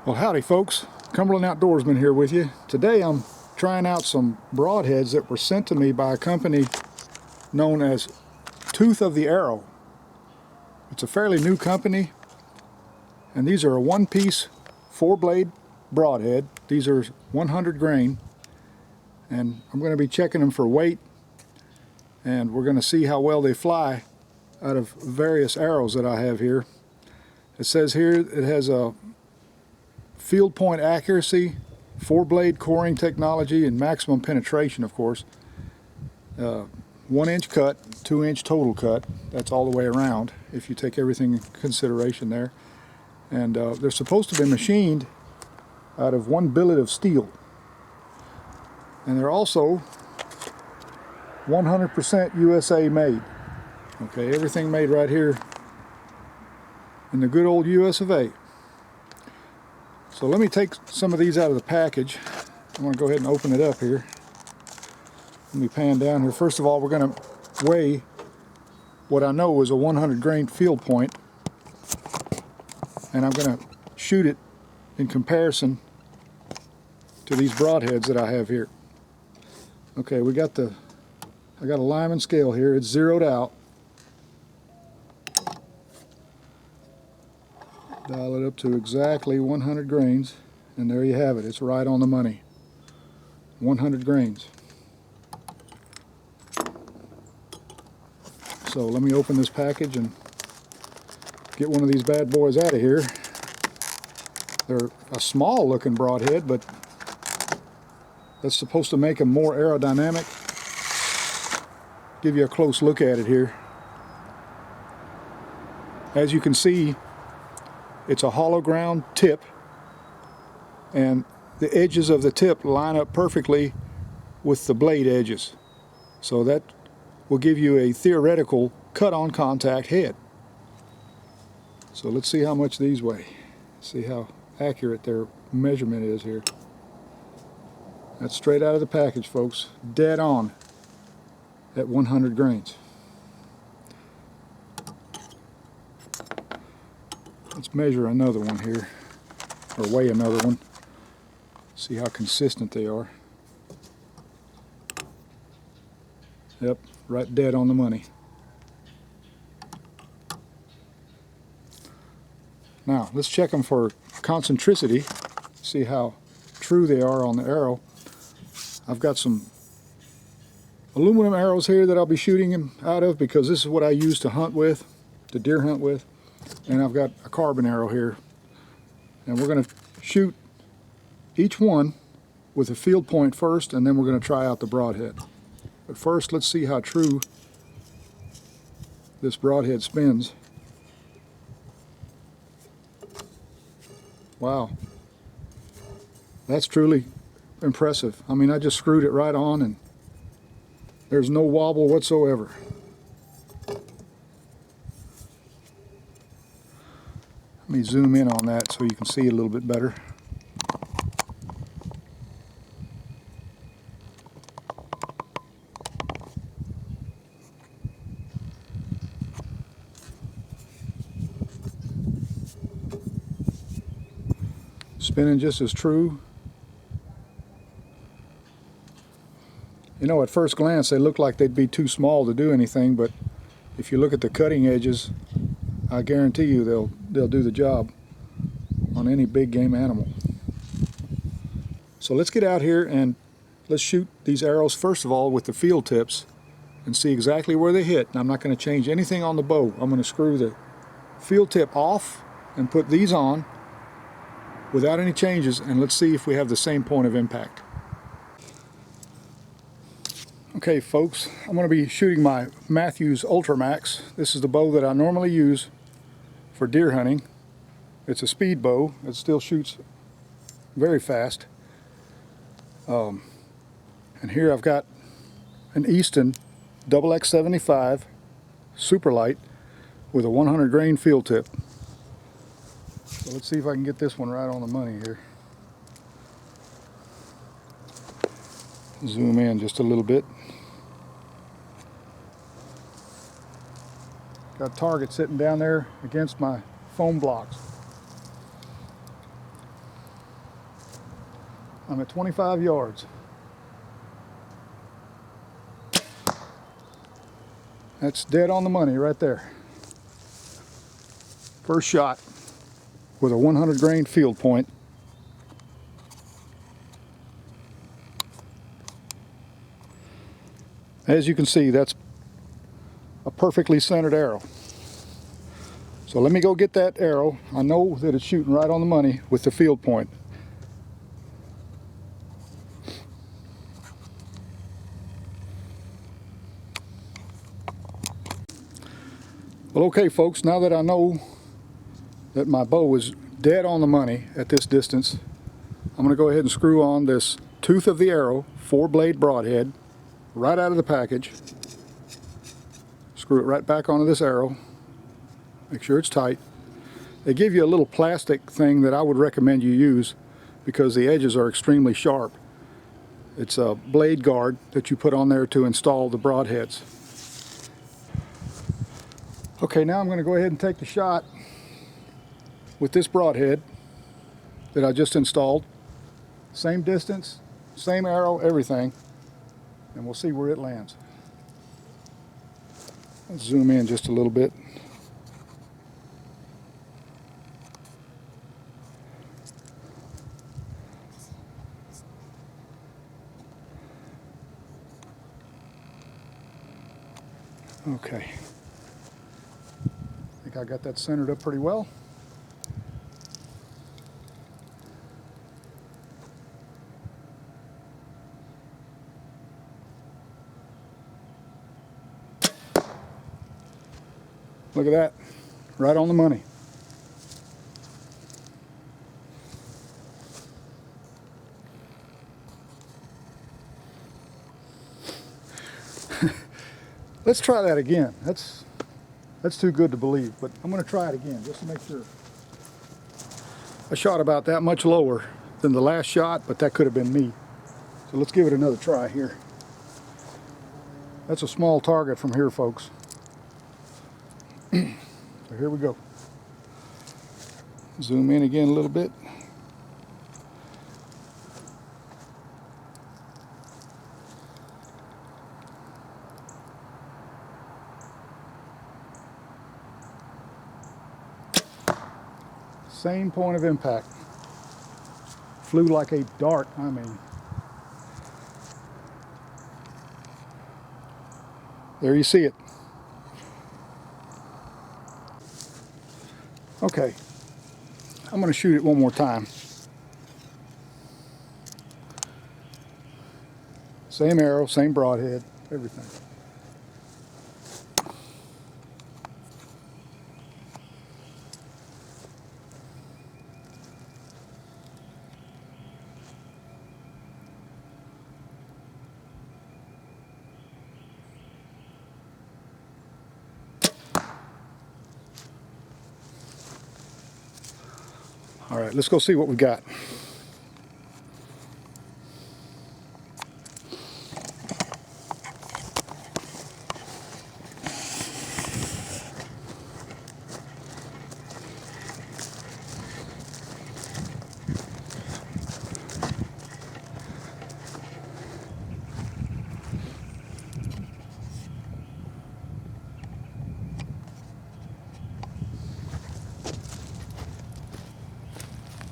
Well, howdy folks, Cumberland Outdoorsman here with you. Today I'm trying out some broadheads that were sent to me by a company known as Tooth of the Arrow. It's a fairly new company, and these are a one-piece 4-blade broadhead. These are 100 grain, and I'm going to be checking them for weight, and we're going to see how well they fly out of various arrows that I have here. It says here it has a field point accuracy, 4-blade coring technology, and maximum penetration, of course. 1-inch cut, 2-inch total cut. That's all the way around if you take everything in consideration there. And they're supposed to be machined out of 1 billet of steel. And they're also 100% USA made. Okay, everything made right here in the good old US of A. So let me take some of these out of the package. I'm going to go ahead and open it up here. Let me pan down here. First of all, we're going to weigh what I know is a 100 grain field point, and I'm going to shoot it in comparison to these broadheads that I have here. Okay, I got a Lyman scale here. It's zeroed out. Dial it up to exactly 100 grains, and there you have it. It's right on the money. 100 grains. So let me open this package and get one of these bad boys out of here. They're a small looking broadhead, but that's supposed to make them more aerodynamic. Give you a close look at it here. As you can see, it's a hollow ground tip, and the edges of the tip line up perfectly with the blade edges. So that will give you a theoretical cut-on contact head. So let's see how much these weigh. See how accurate their measurement is here. That's straight out of the package, folks. Dead on at 100 grains. Let's measure another one here, or weigh another one. See how consistent they are. Yep, right dead on the money. Now, let's check them for concentricity, see how true they are on the arrow. I've got some aluminum arrows here that I'll be shooting them out of because this is what I use to hunt with, to deer hunt with. And I've got a carbon arrow here, and we're going to shoot each one with a field point first, and then we're going to try out the broadhead. But first, let's see how true this broadhead spins. Wow, that's truly impressive. I mean, I just screwed it right on and there's no wobble whatsoever. Let me zoom in on that so you can see it a little bit better. Spinning just as true. You know, at first glance they look like they'd be too small to do anything, but if you look at the cutting edges, I guarantee you they'll do the job on any big game animal. So let's get out here and let's shoot these arrows first of all with the field tips and see exactly where they hit. And I'm not going to change anything on the bow. I'm going to screw the field tip off and put these on without any changes, and let's see if we have the same point of impact. Okay folks, I'm going to be shooting my Matthews Ultramax. This is the bow that I normally use for deer hunting. It's a speed bow. It still shoots very fast. And here I've got an Easton XX75 super light with a 100 grain field tip. So let's see if I can get this one right on the money here. Zoom in just a little bit. Got a target sitting down there against my foam blocks. I'm at 25 yards. That's dead on the money right there. First shot with a 100 grain field point. As you can see, that's a perfectly centered arrow. So let me go get that arrow. I know that it's shooting right on the money with the field point. Well, okay folks, now that I know that my bow is dead on the money at this distance, I'm going to go ahead and screw on this tooth of the arrow 4-blade broadhead right out of the package. Screw it right back onto this arrow. Make sure it's tight. They give you a little plastic thing that I would recommend you use because the edges are extremely sharp. It's a blade guard that you put on there to install the broadheads. Okay, now I'm going to go ahead and take the shot with this broadhead that I just installed. Same distance, same arrow, everything. And we'll see where it lands. Let's zoom in just a little bit. Okay. I think I got that centered up pretty well. Look at that, right on the money. Let's try that again. That's too good to believe, but I'm going to try it again just to make sure. I shot about that much lower than the last shot, but that could have been me. So let's give it another try here. That's a small target from here, folks. So here we go. Zoom in again a little bit. Same point of impact. Flew like a dart, I mean. There you see it. Okay, I'm going to shoot it one more time. Same arrow, same broadhead, everything. All right, let's go see what we got.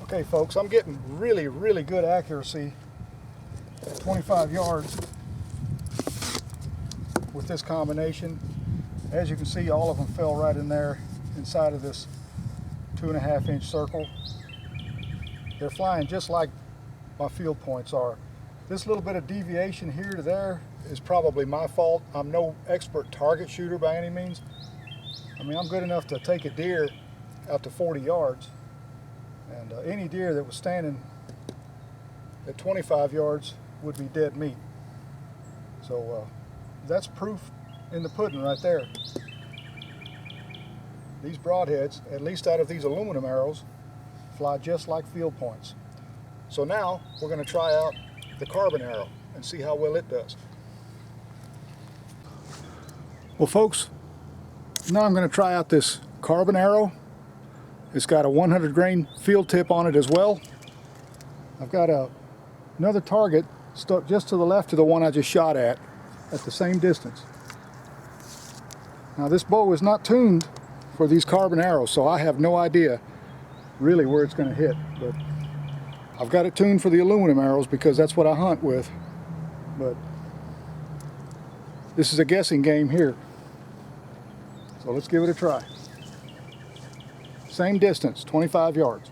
Okay folks, I'm getting really good accuracy at 25 yards with this combination. As you can see, all of them fell right in there inside of this 2.5 inch circle. They're flying just like my field points are. This little bit of deviation here to there is probably my fault. I'm no expert target shooter by any means. I mean, I'm good enough to take a deer out to 40 yards. And any deer that was standing at 25 yards would be dead meat. So that's proof in the pudding right there. These broadheads, at least out of these aluminum arrows, fly just like field points. So now we're going to try out the carbon arrow and see how well it does. Well folks, now I'm going to try out this carbon arrow. It's got a 100 grain field tip on it as well. I've got a Another target stuck just to the left of the one I just shot at the same distance. Now this bow is not tuned for these carbon arrows, so I have no idea really where it's going to hit, but I've got it tuned for the aluminum arrows because that's what I hunt with. But this is a guessing game here, so let's give it a try. Same distance, 25 yards.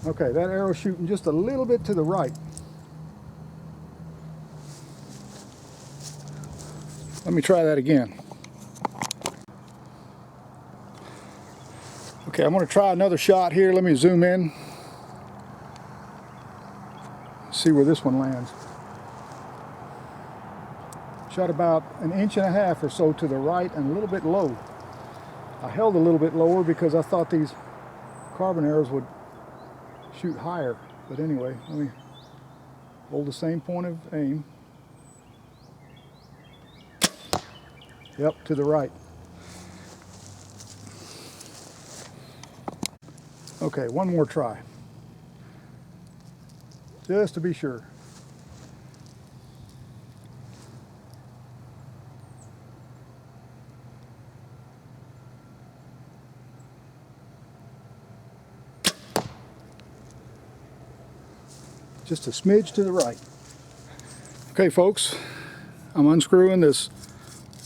Okay, that arrow's shooting just a little bit to the right. Let me try that again. Okay, I'm going to try another shot here. Let me zoom in. See where this one lands. Shot about 1.5 inches or so to the right and a little bit low. I held a little bit lower because I thought these carbon arrows would shoot higher. But anyway, let me hold the same point of aim. Yep, to the right. Okay, one more try. Just to be sure. Just a smidge to the right. Okay folks, I'm unscrewing this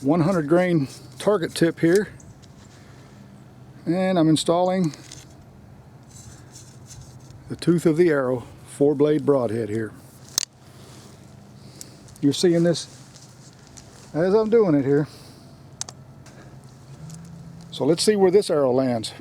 100 grain target tip here, and I'm installing the tooth of the arrow 4-blade broadhead here. You're seeing this as I'm doing it here. So let's see where this arrow lands.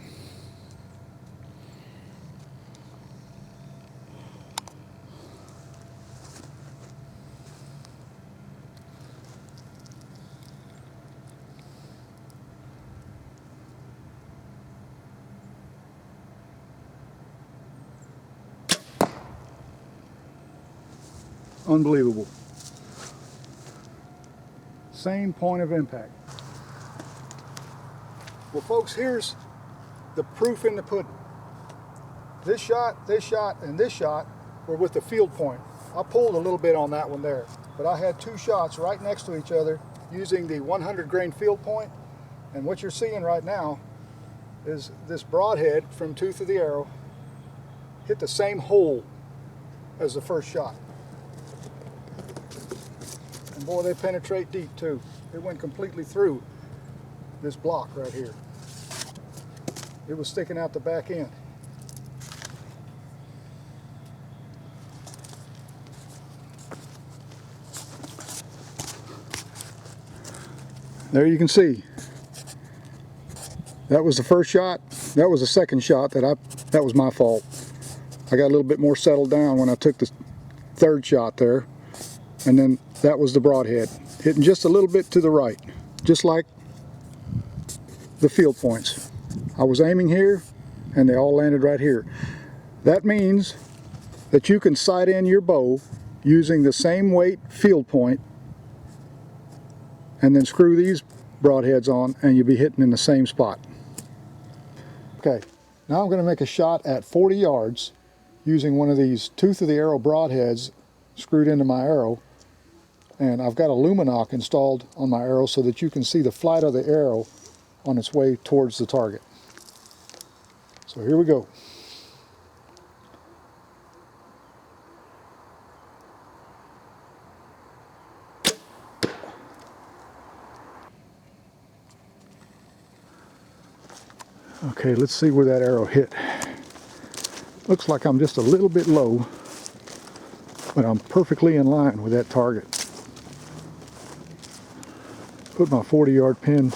Unbelievable. Same point of impact. Well folks, here's the proof in the pudding. This shot, and this shot were with the field point. I pulled a little bit on that one there, but I had two shots right next to each other using the 100 grain field point, and what you're seeing right now is this broadhead from tooth of the arrow hit the same hole as the first shot. And boy, they penetrate deep too. It went completely through this block right here. It was sticking out the back end. There you can see. That was the first shot. That was the second shot that was my fault. I got a little bit more settled down when I took the third shot there. And then that was the broadhead, hitting just a little bit to the right, just like the field points. I was aiming here and they all landed right here. That means that you can sight in your bow using the same weight field point and then screw these broadheads on and you'll be hitting in the same spot. Okay, now I'm going to make a shot at 40 yards using one of these tooth of the arrow broadheads screwed into my arrow, and I've got a luminoc installed on my arrow so that you can see the flight of the arrow on its way towards the target. So here we go. Okay, let's see where that arrow hit. Looks like I'm just a little bit low, but I'm perfectly in line with that target. Put my 40-yard pin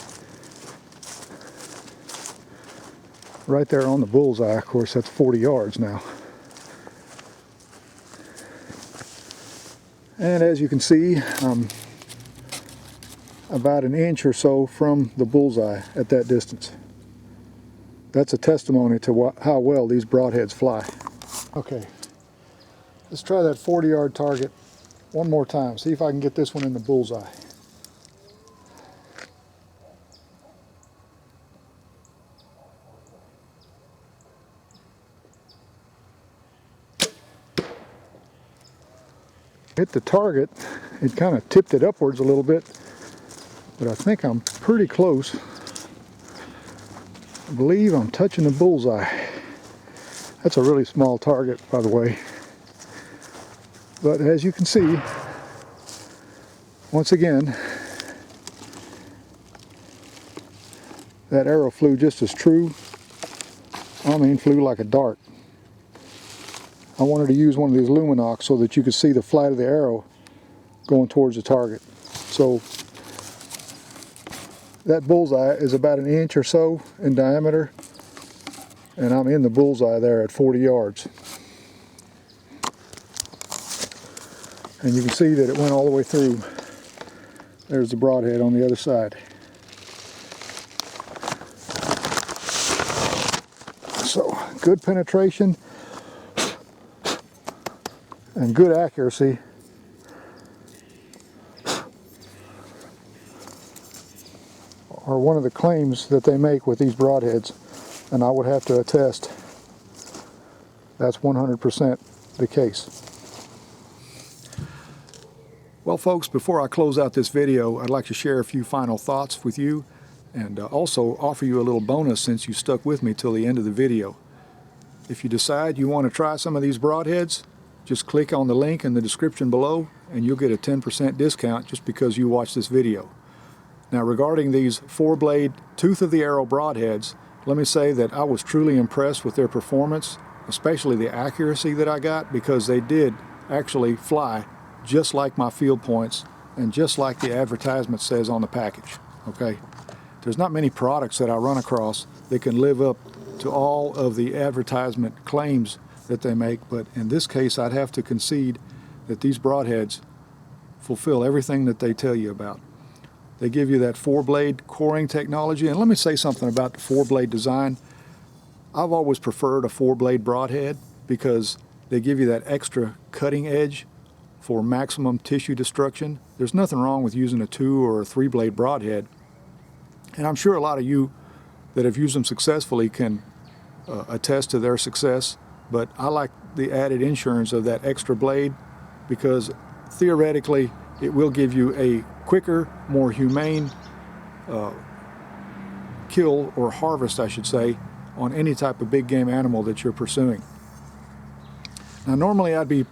right there on the bullseye. Of course, that's 40 yards now. And as you can see, I'm about 1 inch or so from the bullseye at that distance. That's a testimony to how well these broadheads fly. Okay, let's try that 40-yard target one more time. See if I can get this one in the bullseye. Hit the target, it kind of tipped it upwards a little bit, but I think I'm pretty close. I believe I'm touching the bullseye. That's a really small target, by the way. But as you can see, once again, that arrow flew just as true. I mean, flew like a dart. I wanted to use one of these luminox so that you could see the flight of the arrow going towards the target. So that bullseye is about 1 inch or so in diameter, and I'm in the bullseye there at 40 yards. And you can see that it went all the way through. There's the broadhead on the other side. So good penetration and good accuracy. Are one of the claims that they make with these broadheads, and I would have to attest that's 100% the case. Well folks, before I close out this video, I'd like to share a few final thoughts with you, and also offer you a little bonus since you stuck with me till the end of the video. If you decide you want to try some of these broadheads, just click on the link in the description below and you'll get a 10% discount just because you watched this video. Now regarding these 4-blade tooth of the arrow broadheads, let me say that I was truly impressed with their performance, especially the accuracy that I got, because they did actually fly just like my field points and just like the advertisement says on the package. Okay, there's not many products that I run across that can live up to all of the advertisement claims that they make, but in this case I'd have to concede that these broadheads fulfill everything that they tell you about. They give you that 4-blade coring technology, and let me say something about the 4-blade design. I've always preferred a 4-blade broadhead because they give you that extra cutting edge for maximum tissue destruction. There's nothing wrong with using a 2 or a 3-blade broadhead, and I'm sure a lot of you that have used them successfully can attest to their success, but I like the added insurance of that extra blade because theoretically it will give you a quicker, more humane kill or harvest, I should say, on any type of big game animal that you're pursuing. Now normally I'd be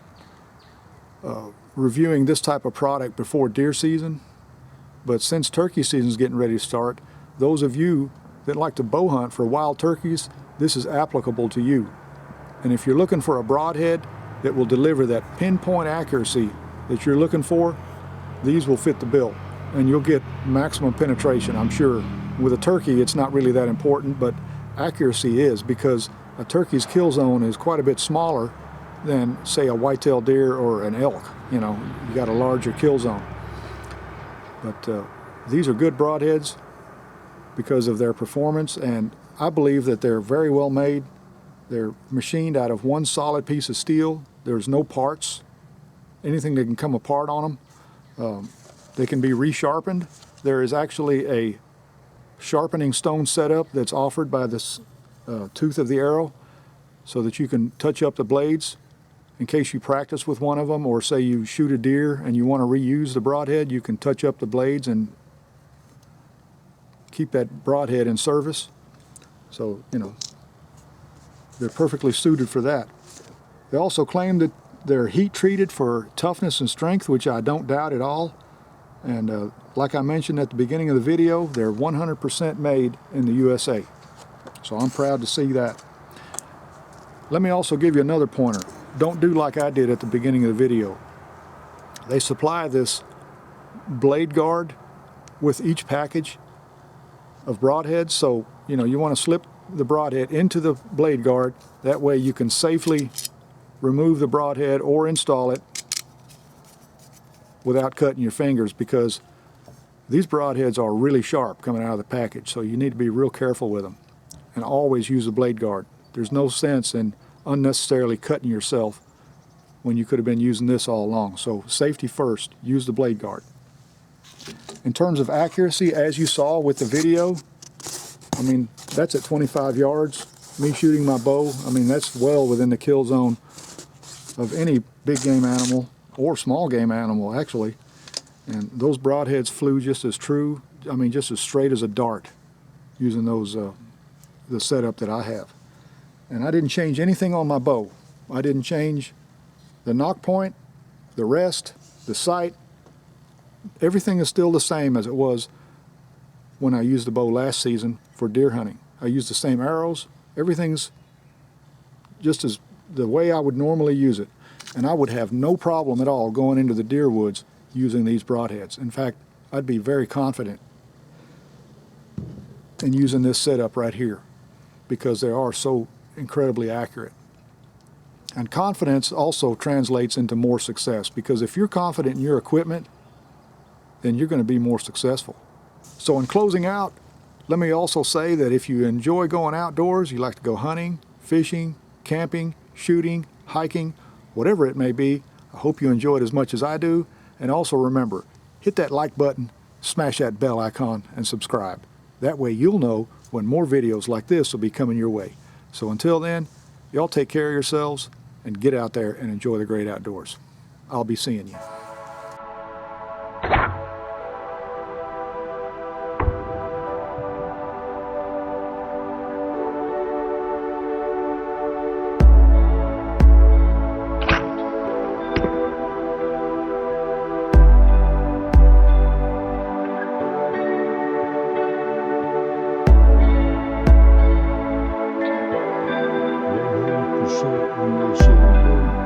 reviewing this type of product before deer season, but since turkey season is getting ready to start, those of you that like to bow hunt for wild turkeys, this is applicable to you. And if you're looking for a broadhead that will deliver that pinpoint accuracy that you're looking for, these will fit the bill and you'll get maximum penetration, I'm sure. With a turkey it's not really that important, but accuracy is, because a turkey's kill zone is quite a bit smaller than say a white-tailed deer or an elk. You know, you got a larger kill zone. But these are good broadheads because of their performance, and I believe that they're very well made. They're machined out of one solid piece of steel. There's no parts, anything that can come apart on them. They can be resharpened. There is actually a sharpening stone setup that's offered by this tooth of the arrow so that you can touch up the blades in case you practice with one of them, or say you shoot a deer and you want to reuse the broadhead, you can touch up the blades and keep that broadhead in service. So, you know, they're perfectly suited for that. They also claim that they're heat treated for toughness and strength, which I don't doubt at all. And like I mentioned at the beginning of the video, they're 100% made in the USA. So I'm proud to see that. Let me also give you another pointer. Don't do like I did at the beginning of the video. They supply this blade guard with each package of broadheads, so you know you want to slip the broadhead into the blade guard. That way you can safely remove the broadhead or install it without cutting your fingers, because these broadheads are really sharp coming out of the package, so you need to be real careful with them and always use a blade guard. There's no sense in unnecessarily cutting yourself when you could have been using this all along. So safety first, use the blade guard. In terms of accuracy, as you saw with the video, I mean, that's at 25 yards. Me shooting my bow, I mean, that's well within the kill zone of any big game animal. or small game animal actually. And those broadheads flew just as true, I mean just as straight as a dart using those the setup that I have. And I didn't change anything on my bow. I didn't change the knock point, the rest, the sight. Everything is still the same as it was when I used the bow last season for deer hunting. I used the same arrows. Everything's just as the way I would normally use it. And I would have no problem at all going into the deer woods using these broadheads. In fact, I'd be very confident in using this setup right here because they are so incredibly accurate. And confidence also translates into more success, because if you're confident in your equipment, then you're going to be more successful. So in closing out, let me also say that if you enjoy going outdoors, you like to go hunting, fishing, camping, shooting, hiking, whatever it may be, I hope you enjoy it as much as I do. And also remember, hit that like button, smash that bell icon, and subscribe. That way you'll know when more videos like this will be coming your way. So until then, y'all take care of yourselves and get out there and enjoy the great outdoors. I'll be seeing you. Percent when they say